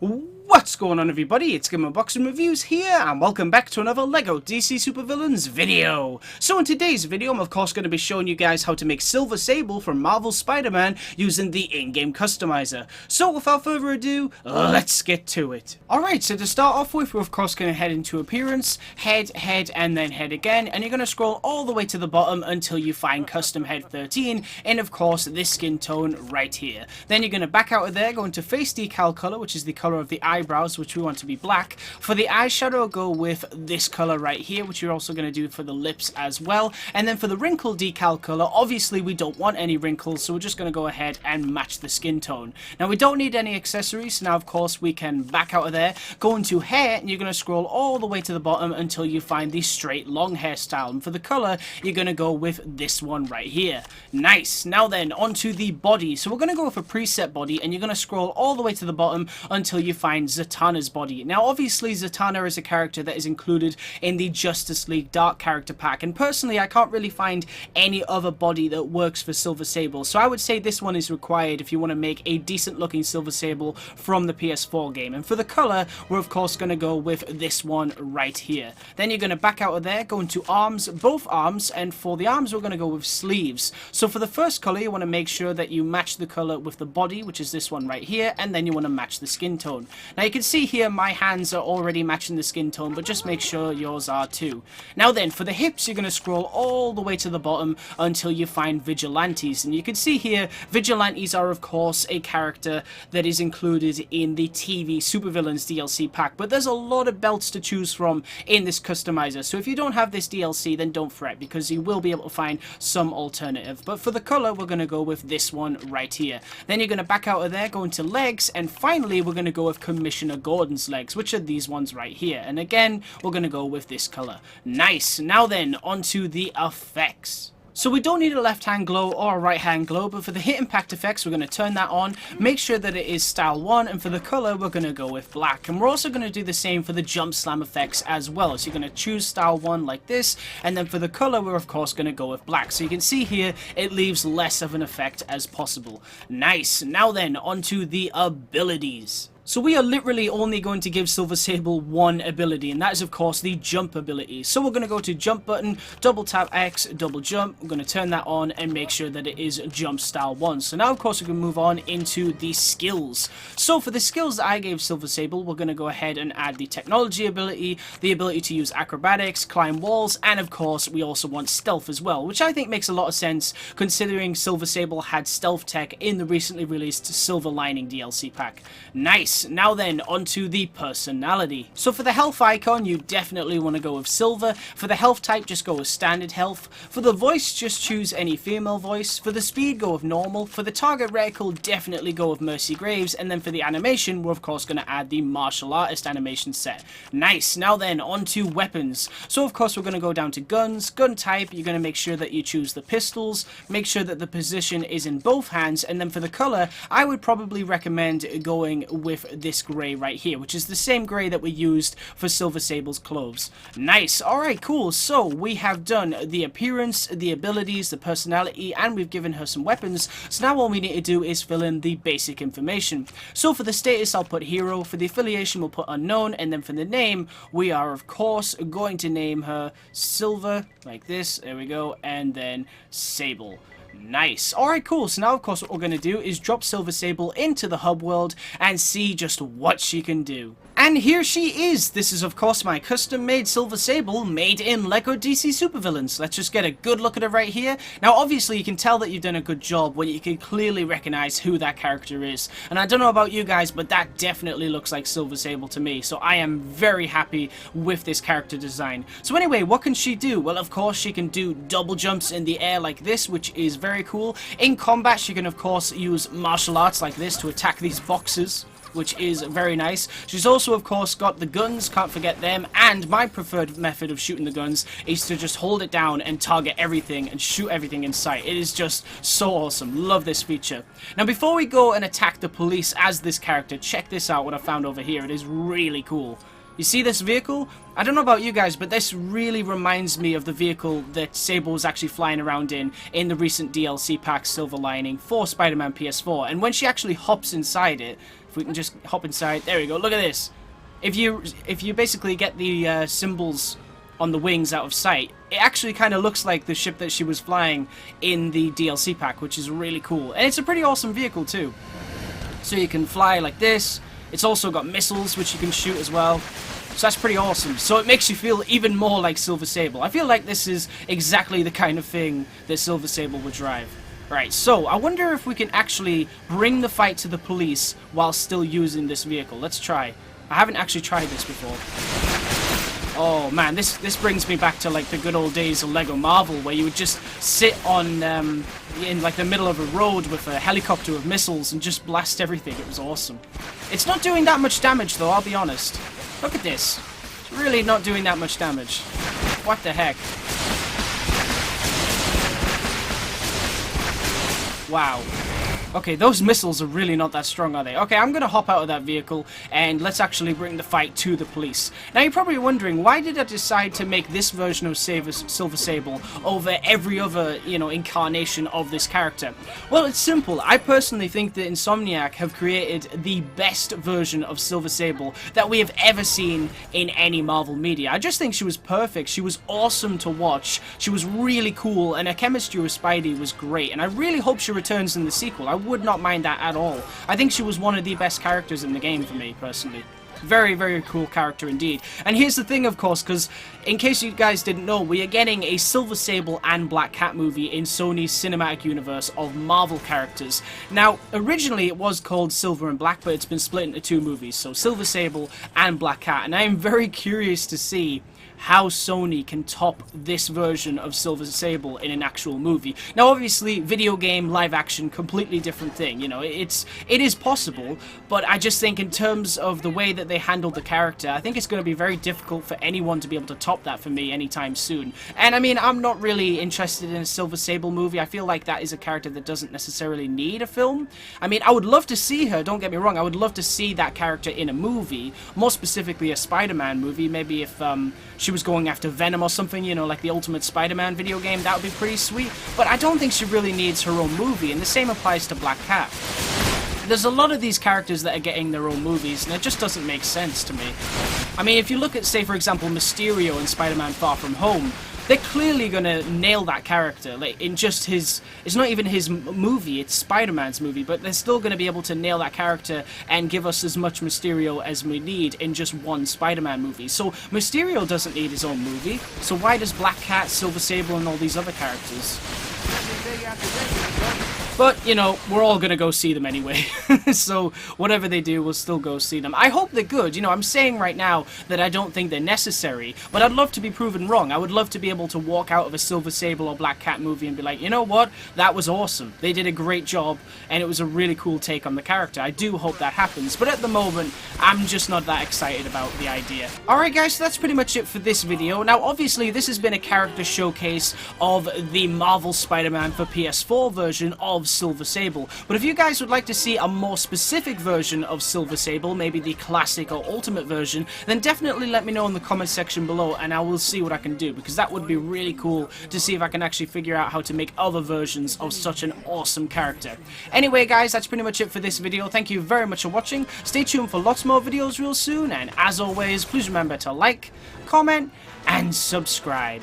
What's going on, everybody? It's Unboxing Reviews here, and welcome back to another LEGO DC Supervillains video. So in today's video, I'm of course going to be showing you guys how to make Silver Sable from Marvel's Spider-Man using the in-game customizer. So without further ado, let's get to it. Alright, so to start off with, we're of course going to head into Appearance, Head, and then Head again, and you're going to scroll all the way to the bottom until you find Custom Head 13, and of course this skin tone right here. Then you're going to back out of there, go into Face Decal Color, which is the color of the eyebrows, which we want to be black. For the eyeshadow, go with this color right here, which you're also going to do for the lips as well. And then for the wrinkle decal color, obviously we don't want any wrinkles, so we're just going to go ahead and match the skin tone. Now we don't need any accessories, so now of course we can back out of there, go into hair, and you're going to scroll all the way to the bottom until you find the straight long hairstyle. And for the color, you're going to go with this one right here. Nice. Now then, onto the body. So we're going to go with a preset body, and you're going to scroll all the way to the bottom until you find Zatanna's body. Now obviously Zatanna is a character that is included in the Justice League Dark character pack, and personally I can't really find any other body that works for Silver Sable, so I would say this one is required if you want to make a decent looking Silver Sable from the PS4 game. And for the color, we're of course going to go with this one right here. Then you're going to back out of there, go into arms, both arms, and for the arms we're going to go with sleeves. So for the first color, you want to make sure that you match the color with the body, which is this one right here, and then you want to match the skin tone. Now you can see here my hands are already matching the skin tone, but just make sure yours are too. Now then, for the hips, you're going to scroll all the way to the bottom until you find Vigilantes. And you can see here, Vigilantes are of course a character that is included in the TV Supervillains DLC pack, but there's a lot of belts to choose from in this customizer. So if you don't have this DLC, then don't fret, because you will be able to find some alternative. But for the color, we're going to go with this one right here. Then you're going to back out of there, go into legs, and finally we're going to go with Commissioner Gordon's legs, which are these ones right here. And again, we're going to go with this color. Nice. Now then, onto the effects. So we don't need a left hand glow or a right hand glow, but for the hit impact effects, we're going to turn that on, make sure that it is style 1, and for the color, we're going to go with black. And we're also going to do the same for the jump slam effects as well. So you're going to choose style 1 like this, and then for the color, we're of course going to go with black. So you can see here, it leaves less of an effect as possible. Nice. Now then, onto the abilities. So we are literally only going to give Silver Sable one ability, and that is of course the jump ability. So we're going to go to jump button, double tap X, double jump. We're going to turn that on and make sure that it is jump style 1. So now of course we can move on into the skills. So for the skills that I gave Silver Sable, we're going to go ahead and add the technology ability, the ability to use acrobatics, climb walls, and of course we also want stealth as well, which I think makes a lot of sense considering Silver Sable had stealth tech in the recently released Silver Lining DLC pack. Nice. Now then, onto the personality. So for the health icon, you definitely want to go with silver. For the health type, just go with standard health. For the voice, just choose any female voice. For the speed, go with normal. For the target reticle, definitely go with Mercy Graves. And then for the animation, we're of course going to add the martial artist animation set. Nice. Now then, onto weapons. So of course we're going to go down to guns. Gun type, you're going to make sure that you choose the pistols. Make sure that the position is in both hands. And then for the color, I would probably recommend going with this gray right here, which is the same gray that we used for Silver Sable's clothes. Nice. Alright, cool. So we have done the appearance, the abilities, the personality, and we've given her some weapons. So now all we need to do is fill in the basic information. So for the status, I'll put hero. For the affiliation, we'll put unknown. And then for the name, we are of course going to name her Silver, like this. There we go. And then Sable. Nice. Alright, cool. So now of course what we're going to do is drop Silver Sable into the hub world and see just what she can do. And here she is. This is of course my custom made Silver Sable made in LEGO DC Supervillains. Let's just get a good look at her right here. Now obviously you can tell that you've done a good job when you can clearly recognize who that character is. And I don't know about you guys, but that definitely looks like Silver Sable to me. So I am very happy with this character design. So anyway, what can she do? Well, of course she can do double jumps in the air like this, which is very cool. In combat she can of course use martial arts like this to attack these boxes, which is very nice. She's also of course got the guns, can't forget them, and my preferred method of shooting the guns is to just hold it down and target everything and shoot everything in sight. It is just so awesome. Love this feature. Now before we go and attack the police as this character, check this out, what I found over here. It is really cool. You see this vehicle? I don't know about you guys, but this really reminds me of the vehicle that Sable was actually flying around in the recent DLC pack Silver Lining for Spider-Man PS4. And when she actually hops inside it, if we can just hop inside, there we go, look at this. If you basically get the symbols on the wings out of sight, it actually kind of looks like the ship that she was flying in the DLC pack, which is really cool. And it's a pretty awesome vehicle too. So you can fly like this. It's also got missiles which you can shoot as well. So that's pretty awesome. So it makes you feel even more like Silver Sable. I feel like this is exactly the kind of thing that Silver Sable would drive. Right, so I wonder if we can actually bring the fight to the police while still using this vehicle. Let's try. I haven't actually tried this before. Oh man, this brings me back to like the good old days of Lego Marvel, where you would just sit on in like the middle of a road with a helicopter with missiles and just blast everything. It was awesome. It's not doing that much damage though, I'll be honest. Look at this. It's really not doing that much damage. What the heck? Wow. Okay, those missiles are really not that strong, are they? Okay, I'm going to hop out of that vehicle, and let's actually bring the fight to the police. Now, you're probably wondering, why did I decide to make this version of Silver Sable over every other, incarnation of this character? Well, it's simple. I personally think that Insomniac have created the best version of Silver Sable that we have ever seen in any Marvel media. I just think she was perfect. She was awesome to watch. She was really cool, and her chemistry with Spidey was great, and I really hope she returns in the sequel. I would not mind that at all. I think she was one of the best characters in the game for me, personally. Very, very cool character indeed. And here's the thing, of course, because in case you guys didn't know, we are getting a Silver Sable and Black Cat movie in Sony's cinematic universe of Marvel characters. Now, originally it was called Silver and Black, but it's been split into two movies, so Silver Sable and Black Cat. And I am very curious to see how Sony can top this version of Silver Sable in an actual movie. Now, obviously, video game, live action, completely different thing. It is possible, but I just think in terms of the way that they handled the character, I think it's going to be very difficult for anyone to be able to top that for me anytime soon. And I mean, I'm not really interested in a Silver Sable movie. I feel like that is a character that doesn't necessarily need a film. I mean, I would love to see her, don't get me wrong, I would love to see that character in a movie, more specifically a Spider-Man movie, maybe if she was going after Venom or something, like the Ultimate Spider-Man video game, that would be pretty sweet. But I don't think she really needs her own movie, and the same applies to Black Cat. There's a lot of these characters that are getting their own movies, and it just doesn't make sense to me. I mean, if you look at, say, for example, Mysterio in Spider-Man Far From Home, they're clearly gonna nail that character, like in just his, it's not even his movie, it's Spider-Man's movie, but they're still gonna be able to nail that character and give us as much Mysterio as we need in just one Spider-Man movie. So Mysterio doesn't need his own movie, so why does Black Cat, Silver Sable, and all these other characters? But, we're all gonna go see them anyway. So, whatever they do, we'll still go see them. I hope they're good. I'm saying right now that I don't think they're necessary, but I'd love to be proven wrong. I would love to be able to walk out of a Silver Sable or Black Cat movie and be like, you know what? That was awesome. They did a great job, and it was a really cool take on the character. I do hope that happens, but at the moment, I'm just not that excited about the idea. Alright guys, so that's pretty much it for this video. Now, obviously, this has been a character showcase of the Marvel Spider-Man for PS4 version of Silver Sable. But if you guys would like to see a more specific version of Silver Sable, maybe the classic or ultimate version, then definitely let me know in the comment section below and I will see what I can do, because that would be really cool to see if I can actually figure out how to make other versions of such an awesome character. Anyway guys, that's pretty much it for this video. Thank you very much for watching. Stay tuned for lots more videos real soon, and as always, please remember to like, comment, and subscribe.